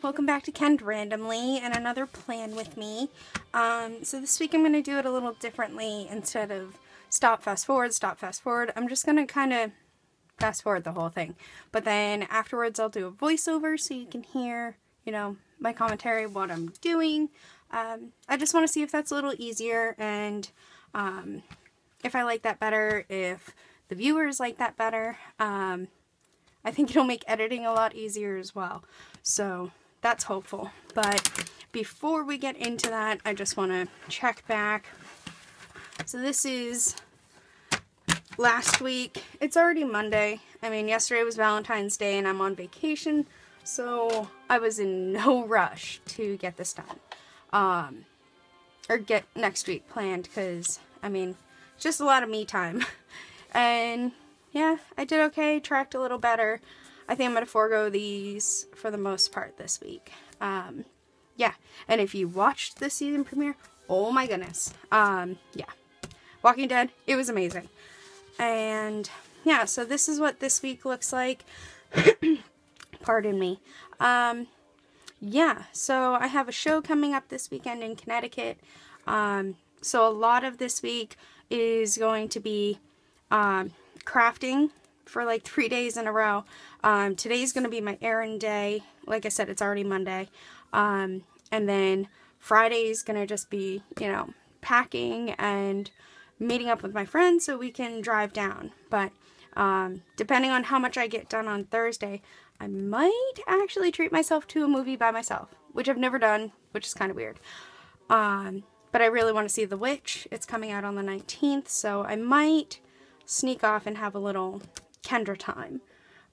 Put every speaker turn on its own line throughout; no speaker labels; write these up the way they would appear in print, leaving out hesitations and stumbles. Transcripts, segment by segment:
welcome back to Kenned Randomly and another plan with me. So this week I'm going to do it a little differently. Instead of stop, fast forward, I'm just going to kind of fast forward the whole thing. But then afterwards I'll do a voiceover so you can hear, my commentary, what I'm doing. I just want to see if that's a little easier and if I like that better, if the viewers like that better. I think it'll make editing a lot easier as well. So that's hopeful. But before we get into that, I just want to check back. So this is last week. It's already Monday. I mean, yesterday was Valentine's Day and I'm on vacation. So I was in no rush to get this done. Or get next week planned because, I mean, it's just a lot of me time. And yeah, I did okay, tracked a little better. I think I'm going to forego these for the most part this week. Yeah, and if you watched the season premiere, oh my goodness. Yeah, Walking Dead, it was amazing. And yeah, so this is what this week looks like. Pardon me. Yeah, so I have a show coming up this weekend in Connecticut. So a lot of this week is going to be crafting for like 3 days in a row. Today's going to be my errand day. Like I said, it's already Monday. And then Friday's going to just be, packing and meeting up with my friends so we can drive down. But depending on how much I get done on Thursday, I might actually treat myself to a movie by myself, which I've never done, which is kind of weird. But I really want to see The Witch. It's coming out on the 19th, so I might sneak off and have a little Kendra time.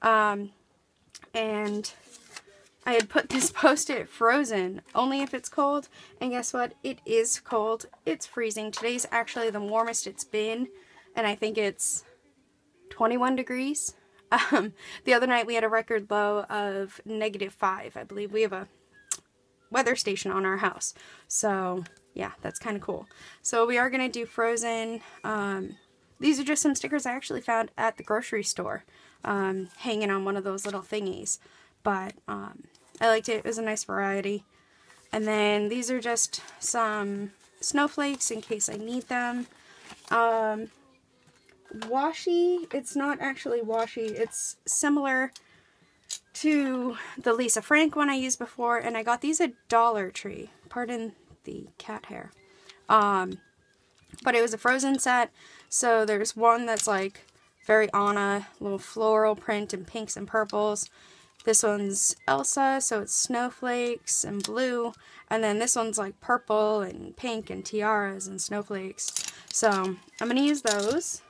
And I had put this post-it Frozen, only if it's cold, and guess what? It is cold. It's freezing. Today's actually the warmest it's been, and I think it's 21 degrees. The other night we had a record low of -5, I believe. We have a weather station on our house, so yeah, that's kind of cool. So we are going to do Frozen. These are just some stickers I actually found at the grocery store, hanging on one of those little thingies. But I liked it. It was a nice variety. And then these are just some snowflakes in case I need them. Washi. It's not actually washi. It's similar to the Lisa Frank one I used before. And I got these at Dollar Tree. Pardon the cat hair. But it was a Frozen set. So there's one that's like very Anna, little floral print in pinks and purples. This one's Elsa, so it's snowflakes and blue. And then this one's like purple and pink and tiaras and snowflakes. So I'm going to use those.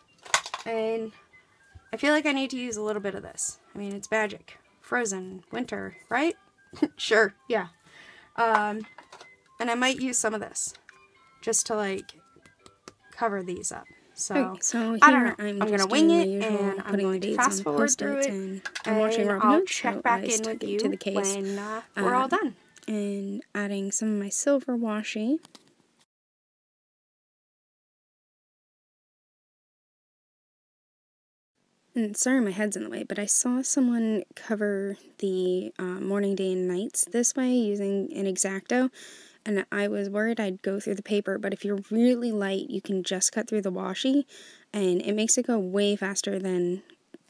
And I feel like I need to use a little bit of this. I mean, it's magic. Frozen, winter, right? Sure, yeah. And I might use some of this just to like cover these up. So,
okay, so
I don't know. I'm going to wing it, and I'm going to fast forward through it,
and I'm watching Robin
I'll
Hood,
check
so
back
I
in
stuck
with
it
you
to the case,
when we're all done.
And adding some of my silver washi. And sorry my head's in the way, but I saw someone cover the morning, day, and nights this way using an X-Acto, and I was worried I'd go through the paper, but if you're really light, you can just cut through the washi, and it makes it go way faster than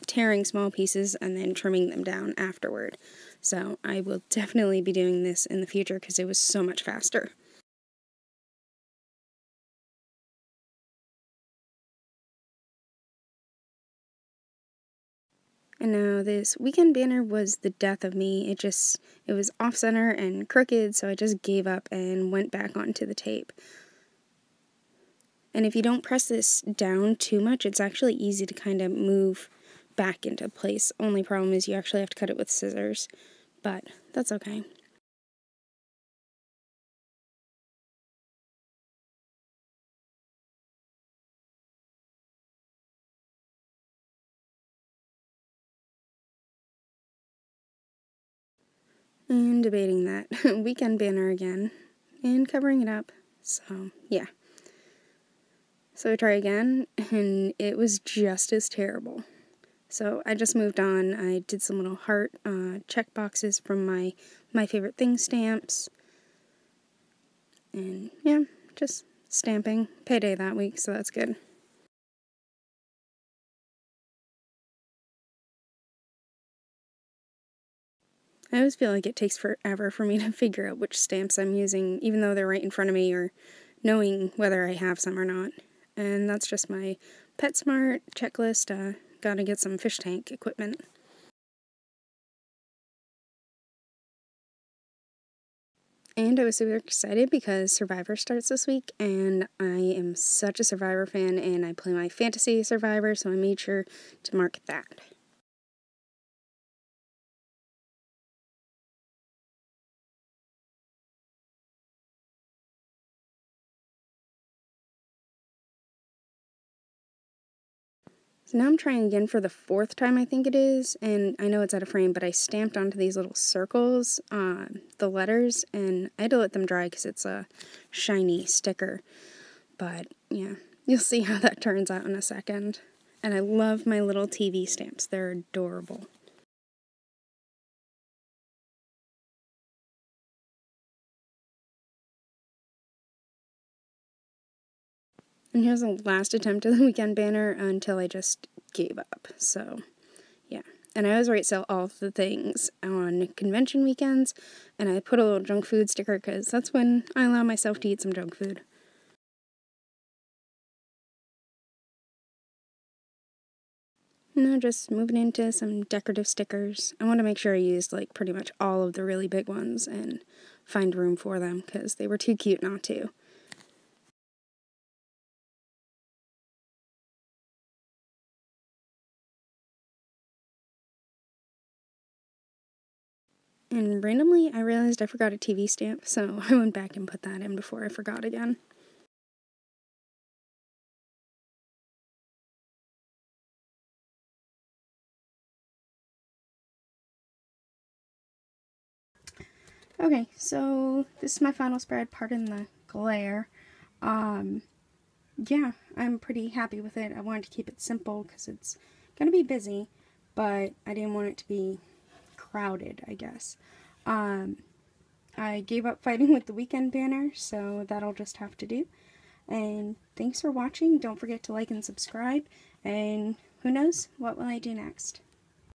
tearing small pieces and then trimming them down afterward. So I will definitely be doing this in the future because it was so much faster. And now this weekend banner was the death of me. It was off-center and crooked, so I just gave up and went back onto the tape. And if you don't press this down too much, it's actually easy to kind of move back into place. Only problem is you actually have to cut it with scissors, but that's okay. And debating that weekend banner again and covering it up. So, yeah. So I try again, and it was just as terrible. So I just moved on. I did some little heart check boxes from my favorite things stamps. And yeah, just stamping. Payday that week, so that's good. I always feel like it takes forever for me to figure out which stamps I'm using, even though they're right in front of me, or knowing whether I have some or not. And that's just my PetSmart checklist. Gotta get some fish tank equipment. And I was super excited because Survivor starts this week, and I am such a Survivor fan, and I play my fantasy Survivor, so I made sure to mark that. So now I'm trying again for the 4th time, I think it is, and I know it's out of frame, but I stamped onto these little circles the letters, and I had to let them dry because it's a shiny sticker. But yeah, you'll see how that turns out in a second. And I love my little TV stamps. They're adorable. And here's the last attempt at the weekend banner until I just gave up. So, yeah. And I always write sell all the things on convention weekends, and I put a little junk food sticker because that's when I allow myself to eat some junk food. Now just moving into some decorative stickers. I want to make sure I used like pretty much all of the really big ones and find room for them because they were too cute not to. And randomly, I realized I forgot a TV stamp, so I went back and put that in before I forgot again. Okay, so this is my final spread. Pardon the glare. Yeah, I'm pretty happy with it. I wanted to keep it simple because it's going to be busy, but I didn't want it to be crowded, I guess. I gave up fighting with the weekend banner, so that'll just have to do. And thanks for watching. Don't forget to like and subscribe, and who knows what will I do next.